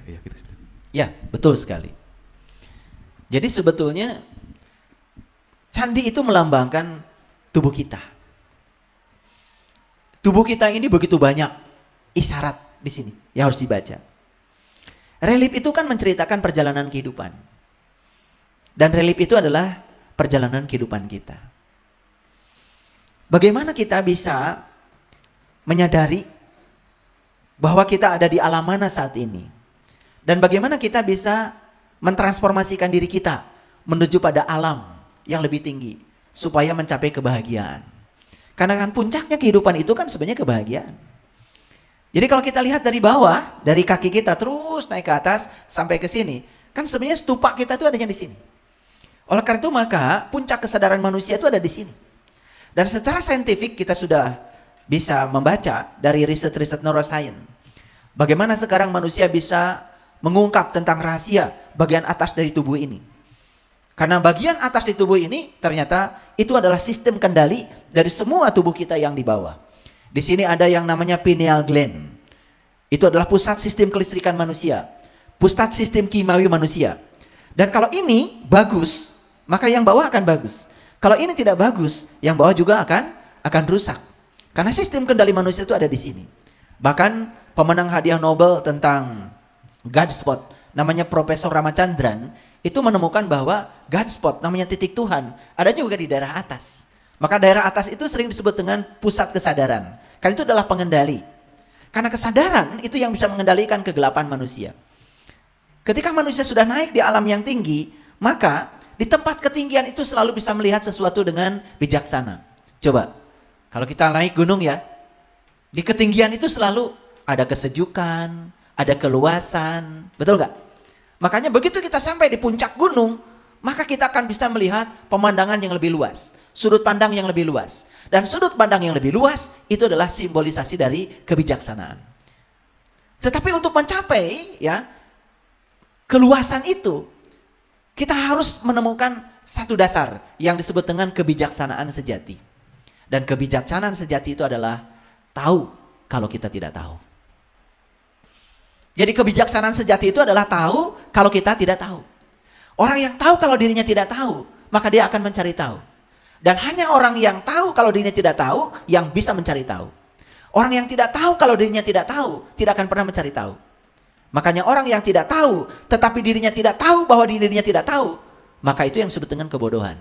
Ya, gitu. Ya, betul sekali. Jadi sebetulnya candi itu melambangkan tubuh kita. Tubuh kita ini begitu banyak isyarat di sini yang harus dibaca. Relief itu kan menceritakan perjalanan kehidupan. Dan relief itu adalah perjalanan kehidupan kita. Bagaimana kita bisa menyadari bahwa kita ada di alam mana saat ini? Dan bagaimana kita bisa mentransformasikan diri kita menuju pada alam yang lebih tinggi supaya mencapai kebahagiaan. Karena kan puncaknya kehidupan itu kan sebenarnya kebahagiaan. Jadi kalau kita lihat dari bawah, dari kaki kita terus naik ke atas sampai ke sini, kan sebenarnya stupa kita itu adanya di sini. Oleh karena itu maka puncak kesadaran manusia itu ada di sini. Dan secara saintifik kita sudah bisa membaca dari riset-riset neuroscience. Bagaimana sekarang manusia bisa mengungkap tentang rahasia bagian atas dari tubuh ini. Karena bagian atas di tubuh ini ternyata itu adalah sistem kendali dari semua tubuh kita yang di bawah. Di sini ada yang namanya pineal gland. Itu adalah pusat sistem kelistrikan manusia. Pusat sistem kimiawi manusia. Dan kalau ini bagus, maka yang bawah akan bagus. Kalau ini tidak bagus, yang bawah juga akan rusak. Karena sistem kendali manusia itu ada di sini. Bahkan pemenang hadiah Nobel tentang Godspot, namanya Profesor Ramachandran, itu menemukan bahwa Godspot, namanya titik Tuhan, ada juga di daerah atas. Maka daerah atas itu sering disebut dengan pusat kesadaran. Karena itu adalah pengendali. Karena kesadaran itu yang bisa mengendalikan kegelapan manusia. Ketika manusia sudah naik di alam yang tinggi, maka di tempat ketinggian itu selalu bisa melihat sesuatu dengan bijaksana. Coba, kalau kita naik gunung ya, di ketinggian itu selalu ada kesejukan, ada keluasan, betul nggak? Makanya begitu kita sampai di puncak gunung, maka kita akan bisa melihat pemandangan yang lebih luas, sudut pandang yang lebih luas. Dan sudut pandang yang lebih luas itu adalah simbolisasi dari kebijaksanaan. Tetapi untuk mencapai ya keluasan itu, kita harus menemukan satu dasar yang disebut dengan kebijaksanaan sejati. Dan kebijaksanaan sejati itu adalah tahu kalau kita tidak tahu. Jadi kebijaksanaan sejati itu adalah tahu kalau kita tidak tahu. Orang yang tahu kalau dirinya tidak tahu, maka dia akan mencari tahu. Dan hanya orang yang tahu kalau dirinya tidak tahu, yang bisa mencari tahu. Orang yang tidak tahu kalau dirinya tidak tahu, tidak akan pernah mencari tahu. Makanya orang yang tidak tahu, tetapi dirinya tidak tahu bahwa dirinya tidak tahu, maka itu yang disebut dengan kebodohan.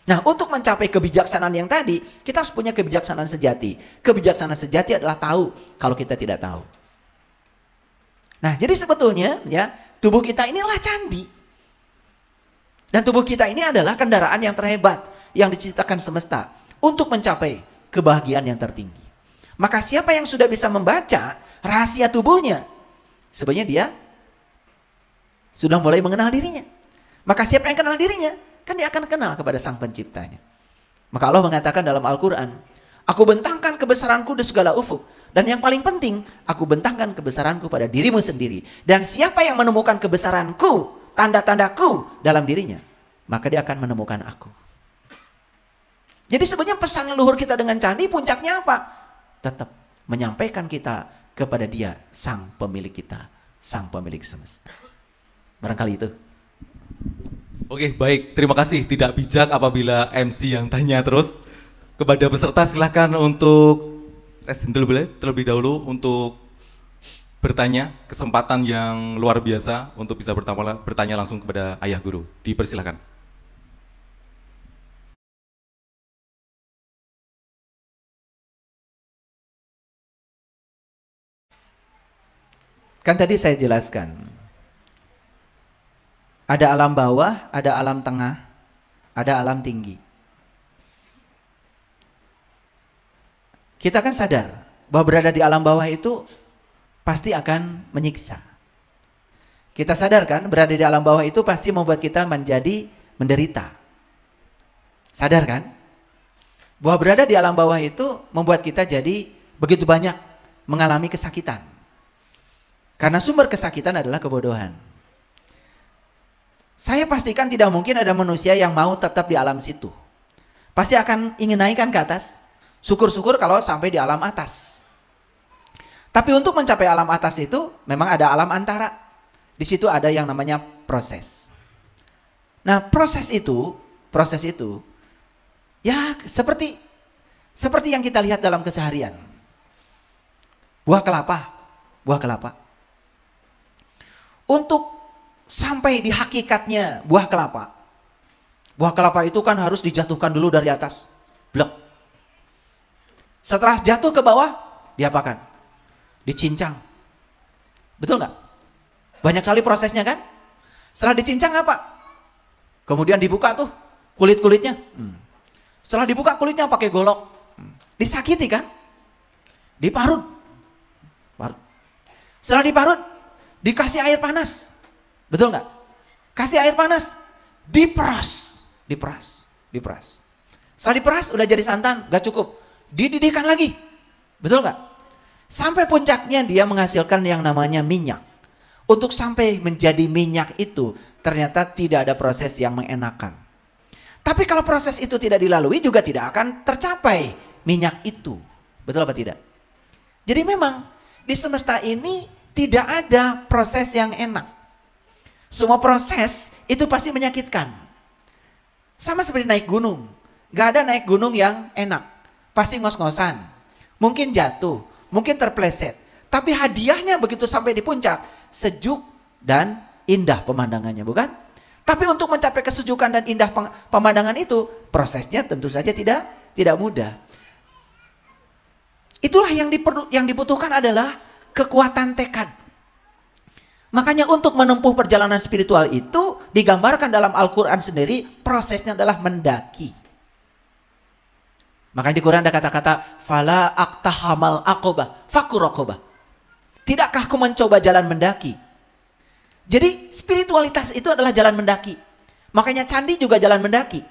Nah, untuk mencapai kebijaksanaan yang tadi, kita harus punya kebijaksanaan sejati. Kebijaksanaan sejati adalah tahu kalau kita tidak tahu. Nah, jadi sebetulnya ya, tubuh kita inilah candi. Dan tubuh kita ini adalah kendaraan yang terhebat yang diciptakan semesta untuk mencapai kebahagiaan yang tertinggi. Maka siapa yang sudah bisa membaca rahasia tubuhnya, sebenarnya dia sudah mulai mengenal dirinya. Maka siapa yang kenal dirinya, kan dia akan kenal kepada Sang Penciptanya. Maka Allah mengatakan dalam Al-Quran, aku bentangkan kebesaranku di segala ufuk. Dan yang paling penting, aku bentangkan kebesaranku pada dirimu sendiri. Dan siapa yang menemukan kebesaranku, tanda-tandaku dalam dirinya, maka dia akan menemukan aku. Jadi sebenarnya pesan leluhur kita dengan candi puncaknya apa? Tetap menyampaikan kita kepada dia, sang pemilik kita, sang pemilik semesta. Barangkali itu. Oke, baik. Terima kasih. Tidak bijak apabila MC yang tanya terus. Kepada peserta silahkan untuk terlebih dahulu untuk bertanya. Kesempatan yang luar biasa untuk bisa bertanya langsung kepada Ayah Guru. Dipersilakan. Kan tadi saya jelaskan, ada alam bawah, ada alam tengah, ada alam tinggi. Kita kan sadar bahwa berada di alam bawah itu pasti akan menyiksa. Kita sadar kan berada di alam bawah itu pasti membuat kita menjadi menderita. Sadar kan? Bahwa berada di alam bawah itu membuat kita jadi begitu banyak mengalami kesakitan. Karena sumber kesakitan adalah kebodohan. Saya pastikan tidak mungkin ada manusia yang mau tetap di alam situ. Pasti akan ingin naikkan ke atas. Syukur-syukur kalau sampai di alam atas. Tapi untuk mencapai alam atas itu memang ada alam antara. Di situ ada yang namanya proses. Nah, proses itu ya seperti yang kita lihat dalam keseharian. Buah kelapa. Untuk sampai di hakikatnya buah kelapa itu kan harus dijatuhkan dulu dari atas. Blok. Setelah jatuh ke bawah, diapakan? Dicincang. Betul nggak? Banyak sekali prosesnya kan? Setelah dicincang apa? Kemudian dibuka tuh kulit-kulitnya. Setelah dibuka kulitnya pakai golok. Disakiti kan? Diparut. Setelah diparut, dikasih air panas. Betul nggak? Kasih air panas. Diperas. Setelah diperas udah jadi santan, gak cukup. Dididihkan lagi. Betul nggak? Sampai puncaknya dia menghasilkan yang namanya minyak. Untuk sampai menjadi minyak itu ternyata tidak ada proses yang mengenakan. Tapi kalau proses itu tidak dilalui juga tidak akan tercapai minyak itu. Betul apa tidak? Jadi memang di semesta ini tidak ada proses yang enak. Semua proses itu pasti menyakitkan. Sama seperti naik gunung. Gak ada naik gunung yang enak. Pasti ngos-ngosan. Mungkin jatuh, mungkin terpleset. Tapi hadiahnya begitu sampai di puncak, sejuk dan indah pemandangannya, bukan? Tapi untuk mencapai kesejukan dan indah pemandangan itu, prosesnya tentu saja tidak mudah. Itulah yang dibutuhkan adalah kekuatan tekad. Makanya untuk menempuh perjalanan spiritual itu digambarkan dalam Al-Quran sendiri, prosesnya adalah mendaki. Makanya di Quran ada kata-kata fala aqtahamal aqobah fakuraqobah. Tidakkah aku mencoba jalan mendaki? Jadi spiritualitas itu adalah jalan mendaki. Makanya candi juga jalan mendaki.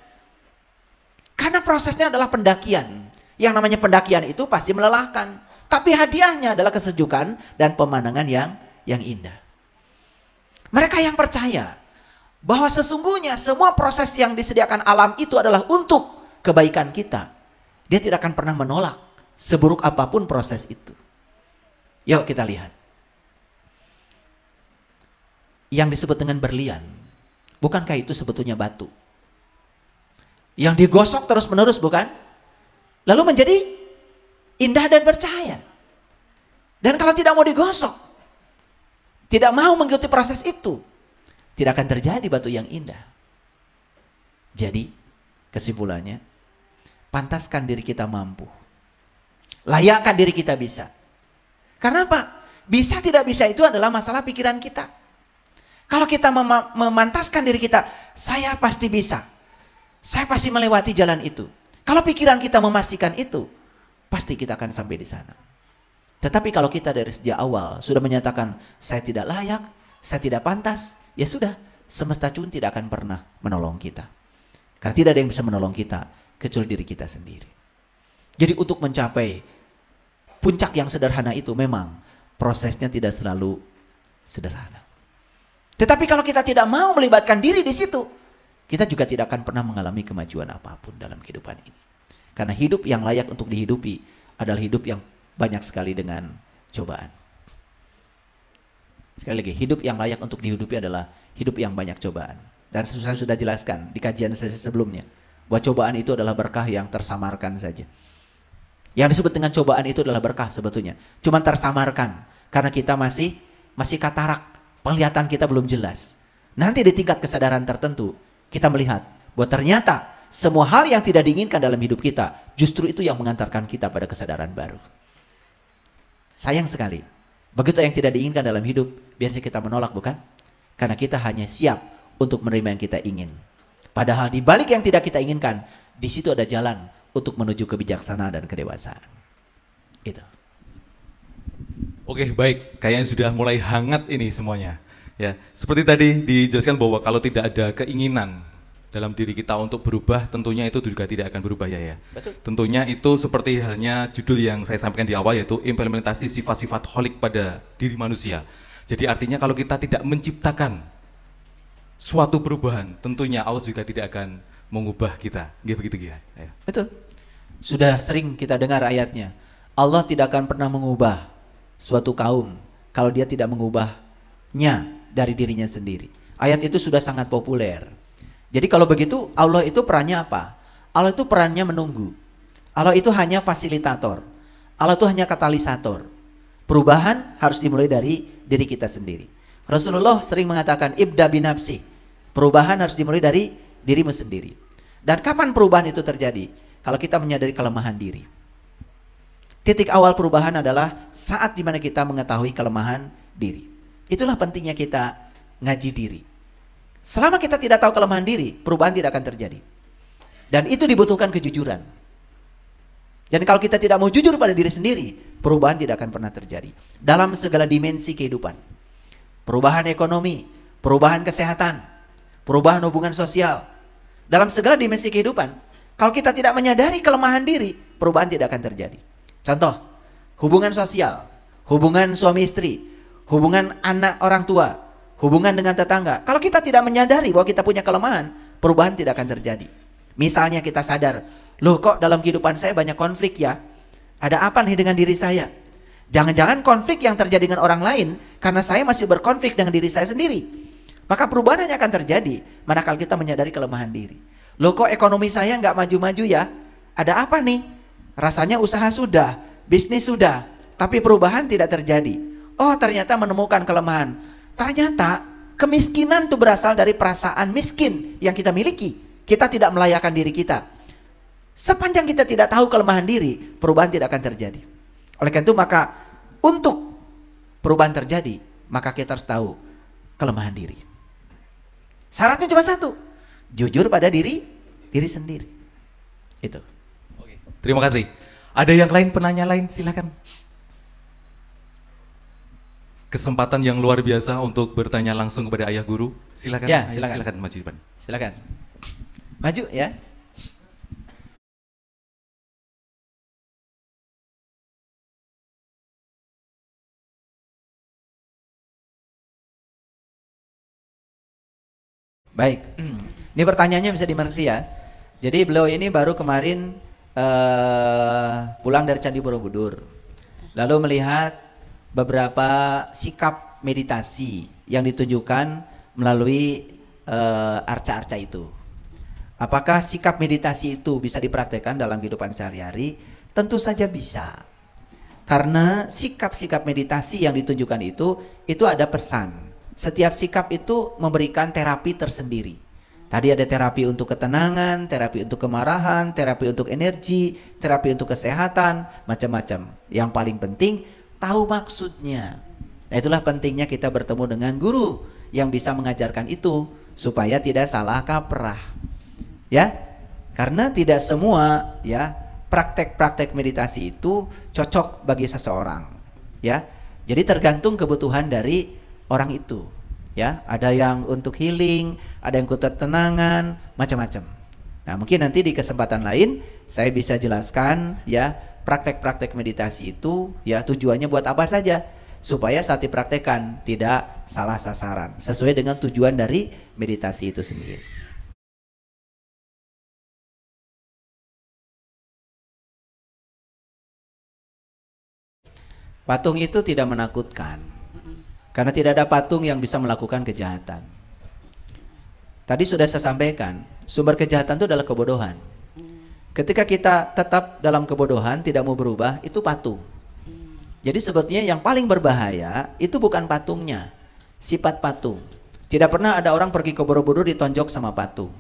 Karena prosesnya adalah pendakian. Yang namanya pendakian itu pasti melelahkan. Tapi hadiahnya adalah kesejukan dan pemandangan yang indah. Mereka yang percaya bahwa sesungguhnya semua proses yang disediakan alam itu adalah untuk kebaikan kita. Dia tidak akan pernah menolak seburuk apapun proses itu. Yuk kita lihat. Yang disebut dengan berlian, bukankah itu sebetulnya batu? Yang digosok terus menerus, bukan? Lalu menjadi indah dan bercahaya. Dan kalau tidak mau digosok, tidak mau mengikuti proses itu, tidak akan terjadi batu yang indah. Jadi kesimpulannya, pantaskan diri kita mampu. Layakkan diri kita bisa. Karena apa? Bisa tidak bisa itu adalah masalah pikiran kita. Kalau kita memantaskan diri kita, saya pasti bisa. Saya pasti melewati jalan itu. Kalau pikiran kita memastikan itu, pasti kita akan sampai di sana. Tetapi kalau kita dari sejak awal sudah menyatakan, saya tidak layak, saya tidak pantas, ya sudah, semesta pun tidak akan pernah menolong kita. Karena tidak ada yang bisa menolong kita, kecuali diri kita sendiri. Jadi untuk mencapai puncak yang sederhana itu memang prosesnya tidak selalu sederhana. Tetapi kalau kita tidak mau melibatkan diri di situ, kita juga tidak akan pernah mengalami kemajuan apapun dalam kehidupan ini. Karena hidup yang layak untuk dihidupi adalah hidup yang banyak sekali dengan cobaan. Sekali lagi, hidup yang layak untuk dihidupi adalah hidup yang banyak cobaan. Dan saya sudah jelaskan di kajian saya sebelumnya, bahwa cobaan itu adalah berkah yang tersamarkan saja. Yang disebut dengan cobaan itu adalah berkah sebetulnya. Cuma tersamarkan, karena kita masih katarak. Penglihatan kita belum jelas. Nanti di tingkat kesadaran tertentu, kita melihat bahwa ternyata semua hal yang tidak diinginkan dalam hidup kita, justru itu yang mengantarkan kita pada kesadaran baru. Sayang sekali, begitu yang tidak diinginkan dalam hidup, biasanya kita menolak, bukan? Karena kita hanya siap untuk menerima yang kita ingin. Padahal di balik yang tidak kita inginkan, di situ ada jalan untuk menuju kebijaksanaan dan kedewasaan. Itu. Oke, baik. Kayaknya sudah mulai hangat ini semuanya. Ya, seperti tadi dijelaskan bahwa kalau tidak ada keinginan dalam diri kita untuk berubah, tentunya itu juga tidak akan berubah ya. Betul. Tentunya itu seperti halnya judul yang saya sampaikan di awal, yaitu implementasi sifat-sifat holik pada diri manusia. Jadi artinya kalau kita tidak menciptakan suatu perubahan, tentunya Allah juga tidak akan mengubah kita. Begitu ya. Betul. Sudah sering kita dengar ayatnya. Allah tidak akan pernah mengubah suatu kaum kalau dia tidak mengubahnya dari dirinya sendiri. Ayat itu sudah sangat populer. Jadi kalau begitu Allah itu perannya apa? Allah itu perannya menunggu. Allah itu hanya fasilitator. Allah itu hanya katalisator. Perubahan harus dimulai dari diri kita sendiri. Rasulullah sering mengatakan ibda binafsi. Perubahan harus dimulai dari dirimu sendiri. Dan kapan perubahan itu terjadi? Kalau kita menyadari kelemahan diri. Titik awal perubahan adalah saat dimana kita mengetahui kelemahan diri. Itulah pentingnya kita ngaji diri. Selama kita tidak tahu kelemahan diri, perubahan tidak akan terjadi. Dan itu dibutuhkan kejujuran. Dan kalau kita tidak mau jujur pada diri sendiri, perubahan tidak akan pernah terjadi. Dalam segala dimensi kehidupan. Perubahan ekonomi, perubahan kesehatan, perubahan hubungan sosial. Dalam segala dimensi kehidupan, kalau kita tidak menyadari kelemahan diri, perubahan tidak akan terjadi. Contoh, hubungan sosial, hubungan suami istri, hubungan anak orang tua, hubungan dengan tetangga. Kalau kita tidak menyadari bahwa kita punya kelemahan, perubahan tidak akan terjadi. Misalnya kita sadar, loh kok dalam kehidupan saya banyak konflik ya? Ada apa nih dengan diri saya? Jangan-jangan konflik yang terjadi dengan orang lain karena saya masih berkonflik dengan diri saya sendiri. Maka perubahan hanya akan terjadi manakala kita menyadari kelemahan diri. Loh kok ekonomi saya nggak maju-maju ya? Ada apa nih? Rasanya usaha sudah, bisnis sudah, tapi perubahan tidak terjadi. Oh ternyata menemukan kelemahan. Ternyata kemiskinan itu berasal dari perasaan miskin yang kita miliki. Kita tidak melayakan diri kita. Sepanjang kita tidak tahu kelemahan diri, perubahan tidak akan terjadi. Oleh karena itu maka untuk perubahan terjadi, maka kita harus tahu kelemahan diri. Syaratnya cuma satu, jujur pada diri sendiri. Itu. Oke, terima kasih. Ada yang lain, penanya lain, silakan. Kesempatan yang luar biasa untuk bertanya langsung kepada ayah guru. Silakan. Ya, silakan. Silakan maju depan. Silakan. Maju ya. Baik, ini pertanyaannya bisa dimengerti ya. Jadi beliau ini baru kemarin pulang dari Candi Borobudur, lalu melihat beberapa sikap meditasi yang ditunjukkan melalui arca-arca itu. Apakah sikap meditasi itu bisa dipraktekkan dalam kehidupan sehari-hari? Tentu saja bisa. Karena sikap-sikap meditasi yang ditunjukkan itu ada pesan. Setiap sikap itu memberikan terapi tersendiri. Tadi ada terapi untuk ketenangan, terapi untuk kemarahan, terapi untuk energi, terapi untuk kesehatan, macam-macam. Yang paling penting tahu maksudnya. Nah, itulah pentingnya kita bertemu dengan guru yang bisa mengajarkan itu supaya tidak salah kaprah. Ya, karena tidak semua ya praktek-praktek meditasi itu cocok bagi seseorang. Ya, jadi tergantung kebutuhan dari orang itu. Ya, ada yang untuk healing, ada yang untuk ketenangan, macam-macam. Nah, mungkin nanti di kesempatan lain saya bisa jelaskan ya praktek-praktek meditasi itu ya tujuannya buat apa saja supaya saat dipraktekkan tidak salah sasaran sesuai dengan tujuan dari meditasi itu sendiri. Patung itu tidak menakutkan. Karena tidak ada patung yang bisa melakukan kejahatan. Tadi sudah saya sampaikan, sumber kejahatan itu adalah kebodohan. Ketika kita tetap dalam kebodohan, tidak mau berubah, itu patung. Jadi sebetulnya yang paling berbahaya itu bukan patungnya, sifat patung. Tidak pernah ada orang pergi ke Borobudur ditonjok sama patung.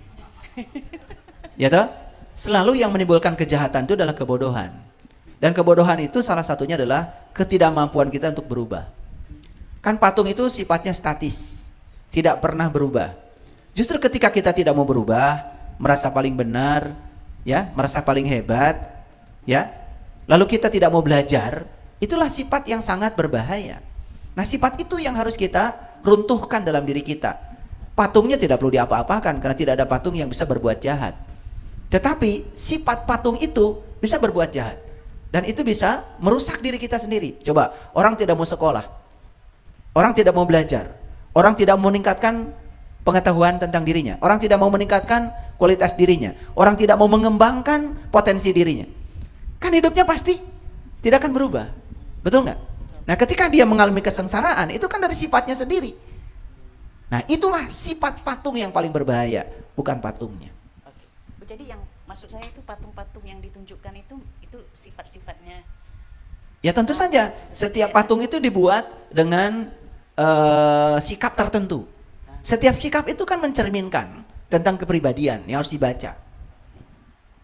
Ya toh? Selalu yang menimbulkan kejahatan itu adalah kebodohan. Dan kebodohan itu salah satunya adalah ketidakmampuan kita untuk berubah. Kan patung itu sifatnya statis, tidak pernah berubah. Justru ketika kita tidak mau berubah, merasa paling benar, ya, merasa paling hebat, ya, lalu kita tidak mau belajar, itulah sifat yang sangat berbahaya. Nah, sifat itu yang harus kita runtuhkan dalam diri kita. Patungnya tidak perlu diapa-apakan karena tidak ada patung yang bisa berbuat jahat. Tetapi sifat patung itu bisa berbuat jahat. Dan itu bisa merusak diri kita sendiri. Coba, orang tidak mau sekolah, orang tidak mau belajar, orang tidak mau meningkatkan pengetahuan tentang dirinya, orang tidak mau meningkatkan kualitas dirinya, orang tidak mau mengembangkan potensi dirinya. Kan hidupnya pasti tidak akan berubah. Betul nggak? Nah, ketika dia mengalami kesengsaraan, itu kan dari sifatnya sendiri. Nah, itulah sifat patung yang paling berbahaya, bukan patungnya. Oke. Jadi yang maksud saya itu patung-patung yang ditunjukkan itu sifat-sifatnya. Ya tentu saja, setiap patung itu dibuat dengan sikap tertentu. Setiap sikap itu kan mencerminkan tentang kepribadian yang harus dibaca.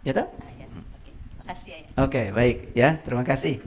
Ya toh? Ya, oke. Makasih ya. Oke, baik ya, terima kasih.